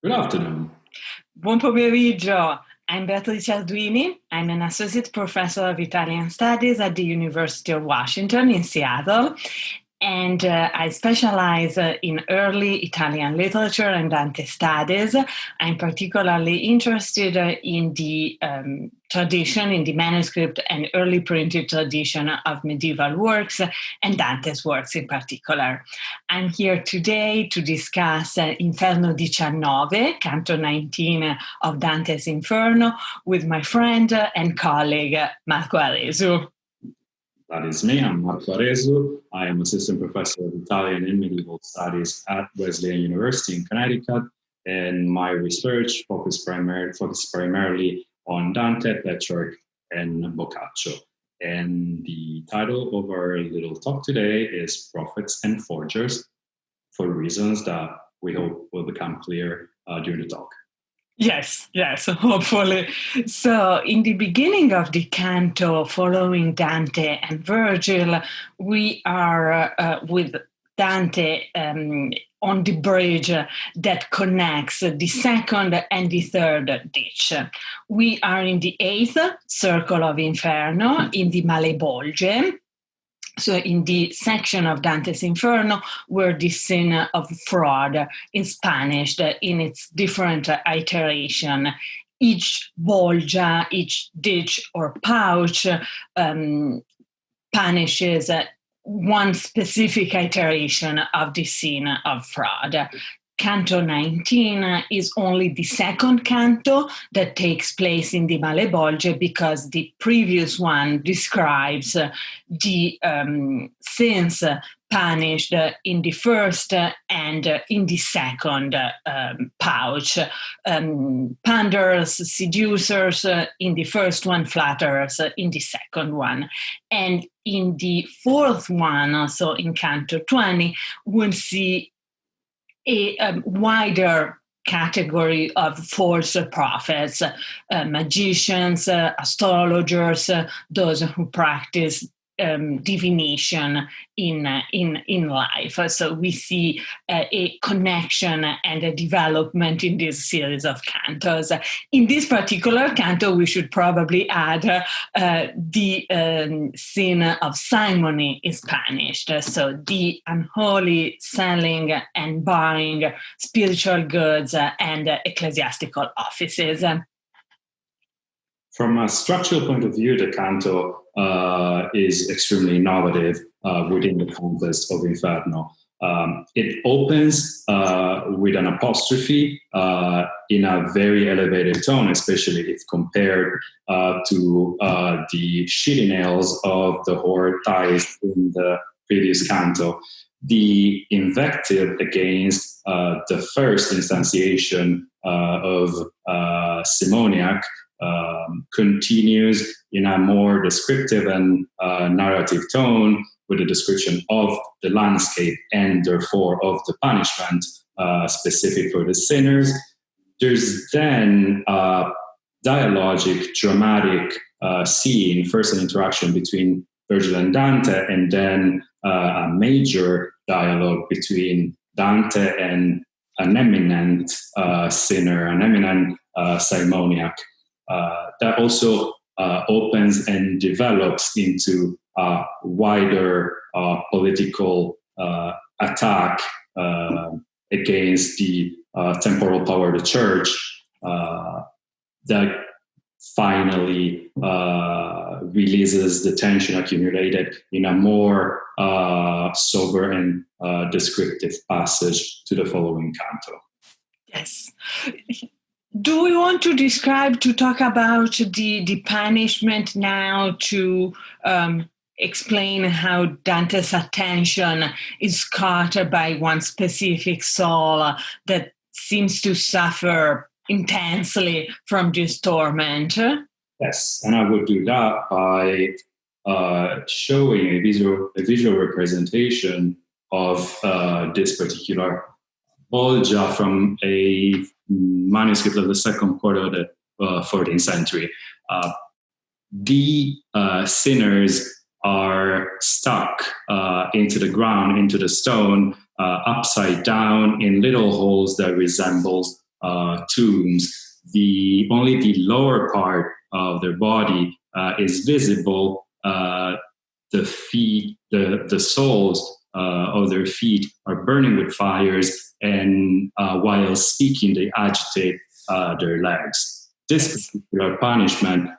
Good afternoon. Buon pomeriggio. I'm Beatrice Arduini. I'm an associate professor of Italian studies at the University of Washington in Seattle. And I specialize in early Italian literature and Dante studies. I'm particularly interested in the tradition, in the manuscript and early printed tradition of medieval works, and Dante's works in particular. I'm here today to discuss Inferno 19, Canto 19 of Dante's Inferno, with my friend and colleague Marco Aresu. That is me. I'm Marco Aresu. I am assistant professor of Italian and medieval studies at Wesleyan University in Connecticut, and my research focuses primarily on Dante, Petrarch, and Boccaccio. And the title of our little talk today is Prophets and Forgers, for reasons that we hope will become clear during the talk. Yes, hopefully. So in the beginning of the canto following Dante and Virgil, we are with Dante on the bridge that connects the second and the third ditch. We are in the 8th circle of Inferno, in the Malebolge. So in the section of Dante's Inferno where the sin of fraud is punished in its different iteration. Each bolgia, each ditch or pouch punishes one specific iteration of the sin of fraud. Canto 19 is only the second canto that takes place in the Malebolge because the previous one describes the sins punished in the first and in the second pouch. Panders, seducers in the first one, flatterers in the second one. And in the fourth one, so in Canto 20, we'll see a wider category of false prophets, magicians, astrologers, those who practice divination in life. So we see a connection and a development in this series of cantos. In this particular canto, we should probably add the sin of simony is punished. So the unholy selling and buying spiritual goods and ecclesiastical offices. From a structural point of view, the canto is extremely innovative within the context of Inferno. It opens with an apostrophe in a very elevated tone, especially if compared to the shitty nails of the whore ties in the previous canto. The invective against the first instantiation of simoniac continues in a more descriptive and narrative tone with a description of the landscape and therefore of the punishment specific for the sinners. There's then a dialogic, dramatic scene, first an interaction between Virgil and Dante, and then a major dialogue between Dante and an eminent sinner, an eminent simoniac. That also opens and develops into a wider political attack against the temporal power of the church that finally releases the tension accumulated in a more sober and descriptive passage to the following canto. Yes. Do we want to talk about the punishment now, to explain how Dante's attention is caught by one specific soul that seems to suffer intensely from this torment? Yes, and I would do that by showing a visual representation of this particular bolgia from a manuscript of the second quarter of the 14th century. The sinners are stuck into the ground, into the stone, upside down in little holes that resembles tombs, only the lower part of their body is visible. The feet, the soles of their feet are burning with fires, and while speaking, they agitate their legs. This particular punishment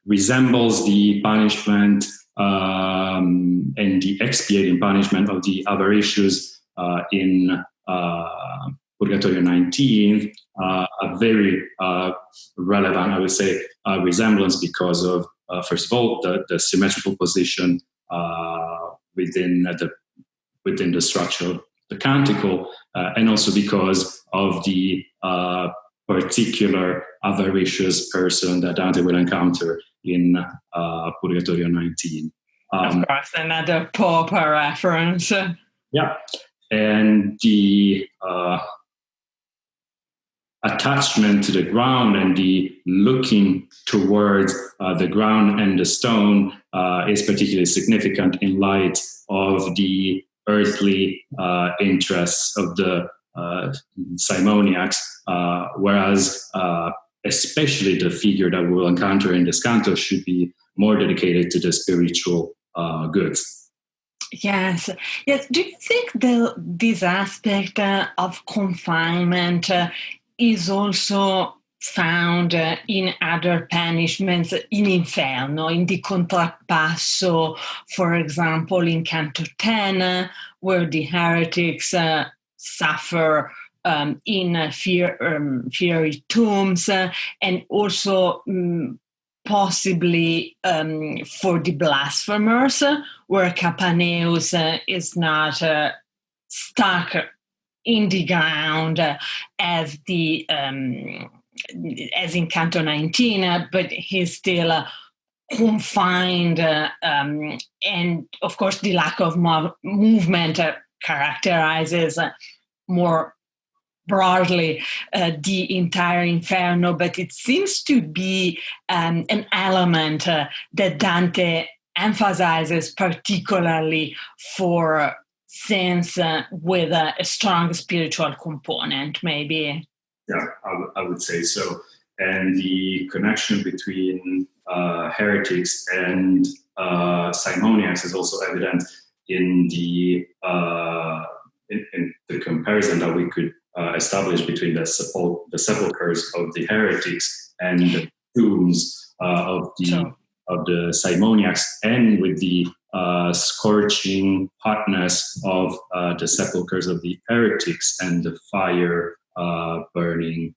resembles the punishment and the expiating punishment of the avaricious in Purgatorio 19, a very relevant, I would say, resemblance because of, first of all, the symmetrical position within the structure of the canticle, and also because of the particular avaricious person that Dante will encounter in Purgatorio 19. Of course, another Pope reference. Yeah, and the attachment to the ground and the looking towards the ground and the stone is particularly significant in light of the earthly interests of the simoniacs, whereas especially the figure that we will encounter in this canto should be more dedicated to the spiritual goods. Yes. Do you think this aspect of confinement is also found in other punishments, in Inferno, in the Contrappasso, for example, in Canto 10, where the heretics suffer in fiery tombs, and also possibly for the blasphemers, where Capaneus is not stuck in the ground as in Canto 19, but he's still confined, and of course the lack of movement characterizes more broadly the entire Inferno, but it seems to be an element that Dante emphasizes particularly for scenes with a strong spiritual component, maybe. Yeah, I would say so. And the connection between heretics and simoniacs is also evident in the comparison that we could establish between the sepulchres of the heretics and the tombs of the simoniacs, and with the scorching hotness of the sepulchres of the heretics and the fire burning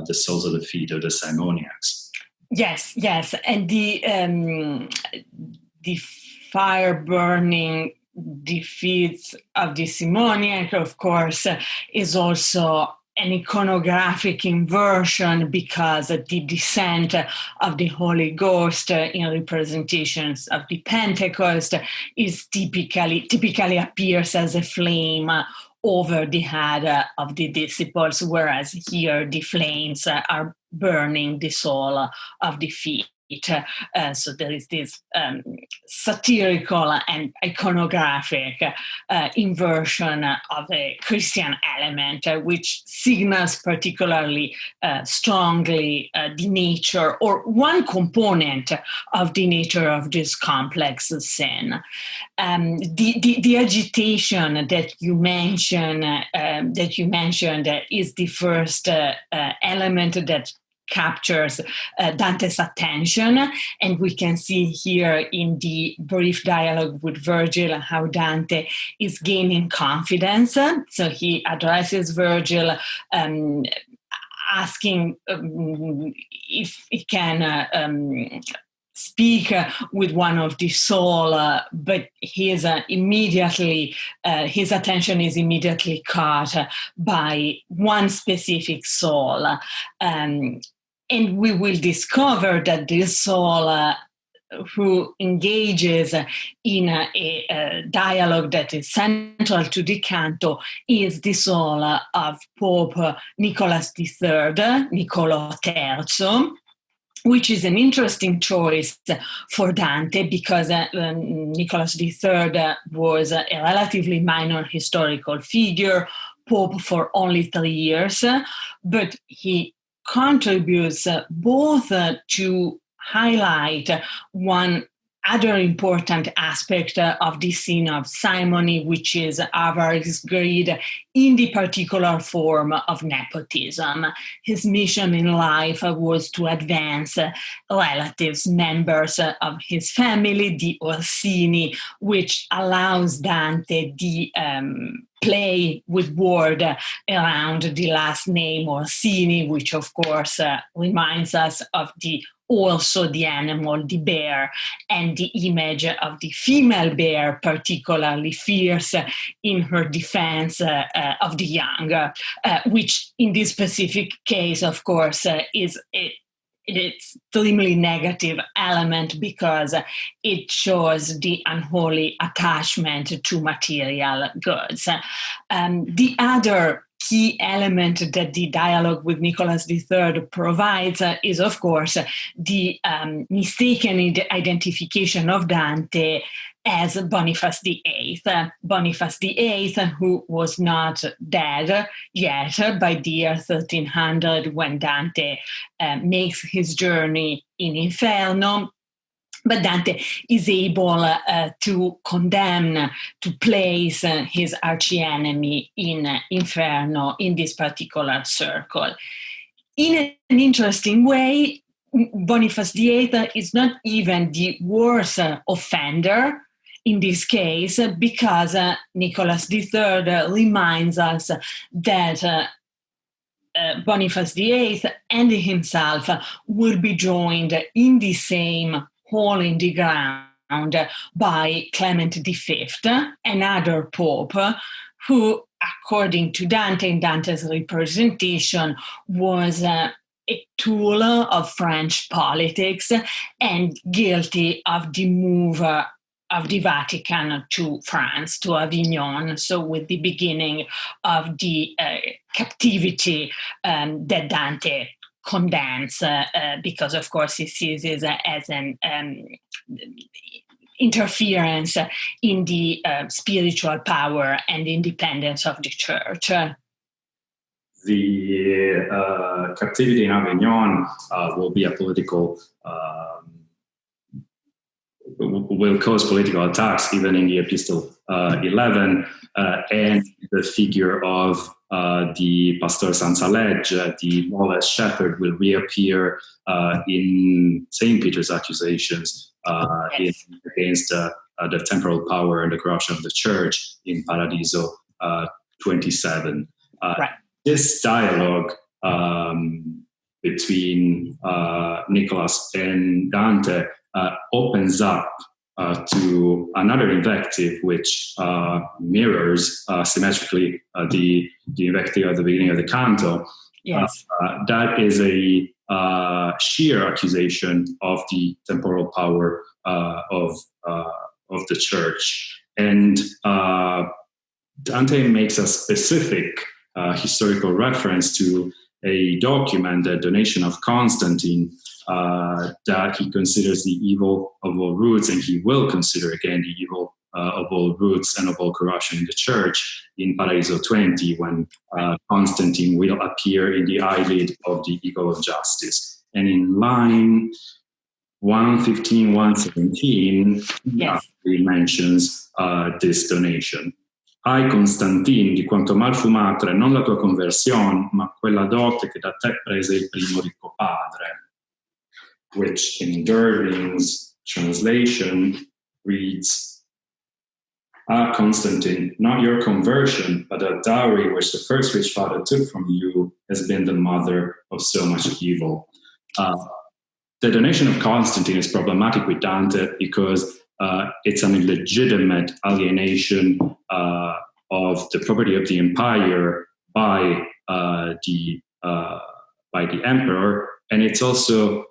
the soles of the feet of the simoniacs. Yes, and the fire burning the feet of the simoniac, of course, is also an iconographic inversion, because the descent of the Holy Ghost in representations of the Pentecost is typically appears as a flame over the head of the disciples, whereas here the flames are burning the sole of the feet. So there is this satirical and iconographic inversion of a Christian element, which signals particularly strongly the nature, or one component of the nature of this complex sin. The agitation that you mentioned is the first element that captures Dante's attention, and we can see here in the brief dialogue with Virgil how Dante is gaining confidence. So he addresses Virgil, asking if he can speak with one of the soul, but his attention is immediately caught by one specific soul. And we will discover that this soul who engages in a dialogue that is central to the canto is the soul of Pope Nicholas III, Niccolo III, which is an interesting choice for Dante, because Nicholas III was a relatively minor historical figure. Pope for only 3 years, but he contributes both to highlight one other important aspect of the scene of simony, which is avarice, greed, in the particular form of nepotism. His mission in life was to advance relatives, members of his family, the Orsini, which allows Dante the play with word around the last name Orsini, which of course reminds us of also the animal, the bear, and the image of the female bear, particularly fierce in her defense of the young, which in this specific case, of course, is an extremely negative element because it shows the unholy attachment to material goods. The other key element that the dialogue with Nicholas III provides is, of course, the mistaken identification of Dante as Boniface VIII. Boniface VIII, who was not dead yet by the year 1300 when Dante makes his journey in Inferno. But Dante is able to condemn, to place his archenemy in Inferno in this particular circle. In an interesting way, Boniface VIII is not even the worst offender in this case, because Nicholas III reminds us that Boniface VIII and himself will be joined in the same hole in the ground by Clement V, another pope, who, according to Dante and Dante's representation, was a tool of French politics and guilty of the move of the Vatican to France, to Avignon, so with the beginning of the captivity that Dante condemns, because of course he sees it as an interference in the spiritual power and independence of the church. The captivity in Avignon will be a political, will cause political attacks even in the Epistle 11, and the figure of the Pastor senza legge, the lawless shepherd, will reappear in St. Peter's accusations against the temporal power and the corruption of the church in Paradiso 27. Right. This dialogue between Nicholas and Dante opens up to another invective which mirrors symmetrically the invective at the beginning of the Canto. Yes. That is a sheer accusation of the temporal power of the church. And Dante makes a specific historical reference to a document, the donation of Constantine, that he considers the evil of all roots, and he will consider again the evil of all roots and of all corruption in the church in Paradiso 20, when Constantine will appear in the eyelid of the eagle of justice. And in line 115, 117, he mentions this donation. Hai, Constantin, di quanto mal fu madre, non la tua conversione, ma quella dote che da te prese il primo ricco padre. Which in Derwin's translation reads, Ah, Constantine, not your conversion, but a dowry which the first rich father took from you has been the mother of so much evil. The donation of Constantine is problematic with Dante because it's an illegitimate alienation of the property of the empire by the emperor, and it's also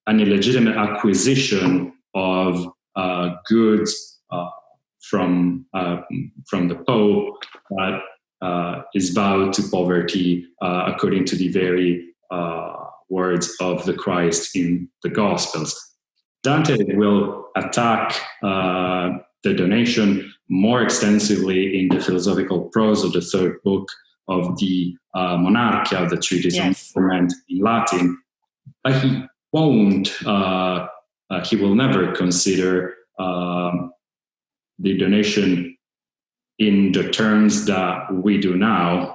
an illegitimate acquisition of goods from the Pope that is vowed to poverty, according to the very words of the Christ in the Gospels. Dante will attack the donation more extensively in the philosophical prose of the third book of the Monarchia, the treatise on government in Latin. But he will never consider the donation in the terms that we do now.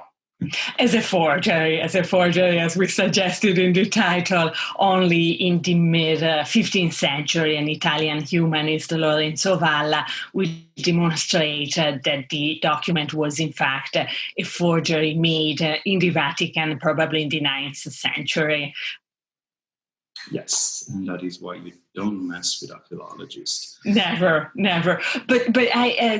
As a forgery, as we suggested in the title. Only in the mid-15th century, an Italian humanist, Lorenzo Valla, will demonstrate that the document was in fact a forgery made in the Vatican, probably in the 9th century. Yes, and that is why you don't mess with a philologist. Never. But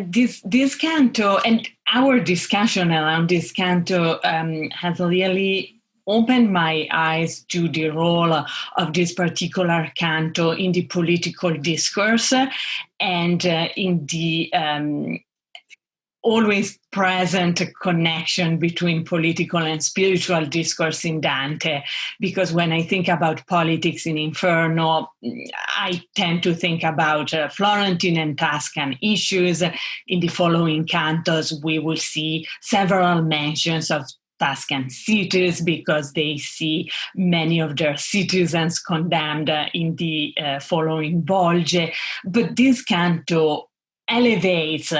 this canto and our discussion around this canto has really opened my eyes to the role of this particular canto in the political discourse and in the always present connection between political and spiritual discourse in Dante, because when I think about politics in Inferno, I tend to think about Florentine and Tuscan issues. In the following cantos, we will see several mentions of Tuscan cities because they see many of their citizens condemned in the following Bolge. But this canto elevates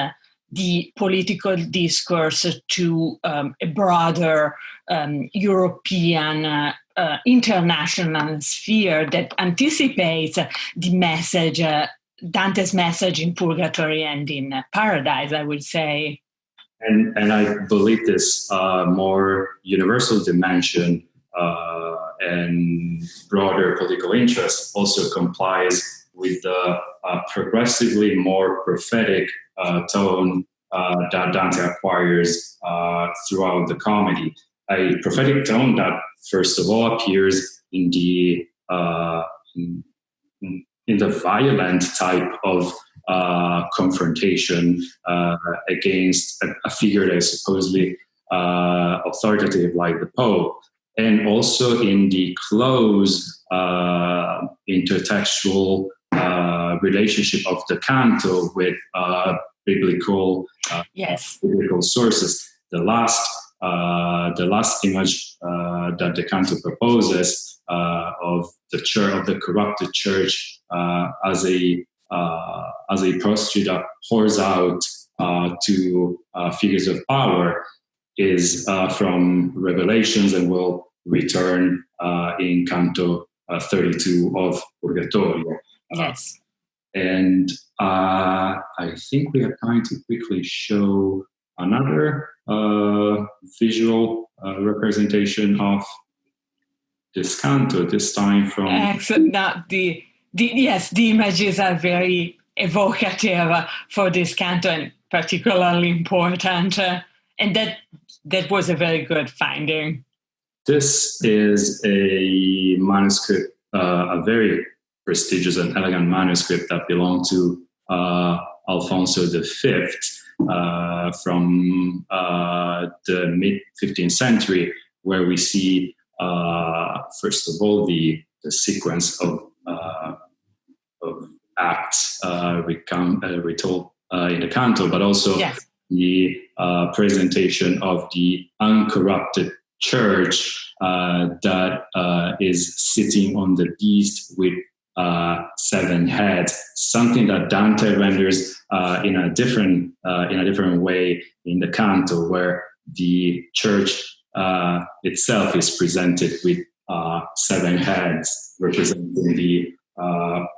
the political discourse to a broader European international sphere that anticipates the message, Dante's message in Purgatory and in Paradise, I would say. And I believe this more universal dimension and broader political interest also complies with the progressively more prophetic tone that Dante acquires throughout the comedy. A prophetic tone that, first of all, appears in the violent type of confrontation against a figure that is supposedly authoritative, like the Pope, and also in the close intertextual relationship of the canto with biblical sources. The last image that the canto proposes of the church, of the corrupted church, as a prostitute that pours out to figures of power, is from Revelations, and will return in Canto 32 of Purgatorio. Yes. And I think we have time to quickly show another visual representation of this canto, this time from... Excellent. Now, the images are very evocative for this canto and particularly important. And that was a very good finding. This is a manuscript, a very prestigious and elegant manuscript that belonged to Alfonso V from the mid-15th century, where we see, first of all, the sequence of acts retold in the canto, but also the presentation of the uncorrupted church that is sitting on the beast with 7 heads, something that Dante renders in a different way in the canto, where the church itself is presented with 7 heads, representing the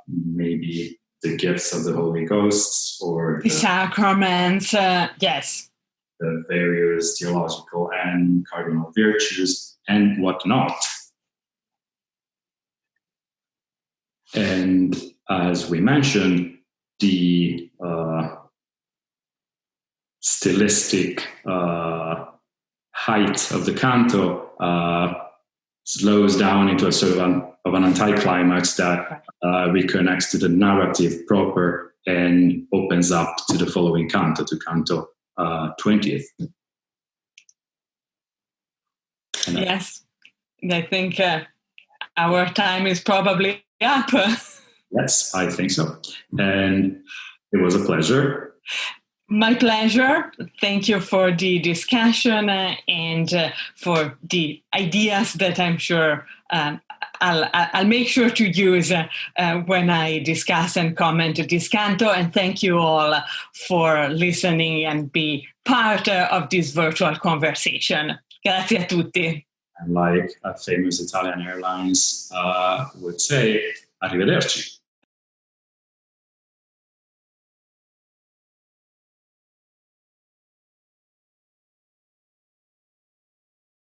maybe the gifts of the Holy Ghost or the sacraments. Yes, the various theological and cardinal virtues and whatnot. And as we mentioned, the stylistic height of the canto slows down into a sort of an anticlimax that reconnects to the narrative proper and opens up to the following canto, to Canto 20th. Yes, I think our time is probably up. Yes, I think so. And it was a pleasure. My pleasure. Thank you for the discussion and for the ideas that I'm sure I'll make sure to use when I discuss and comment this canto. And thank you all for listening and be part of this virtual conversation. Grazie a tutti. And like a famous Italian airlines would say, arrivederci.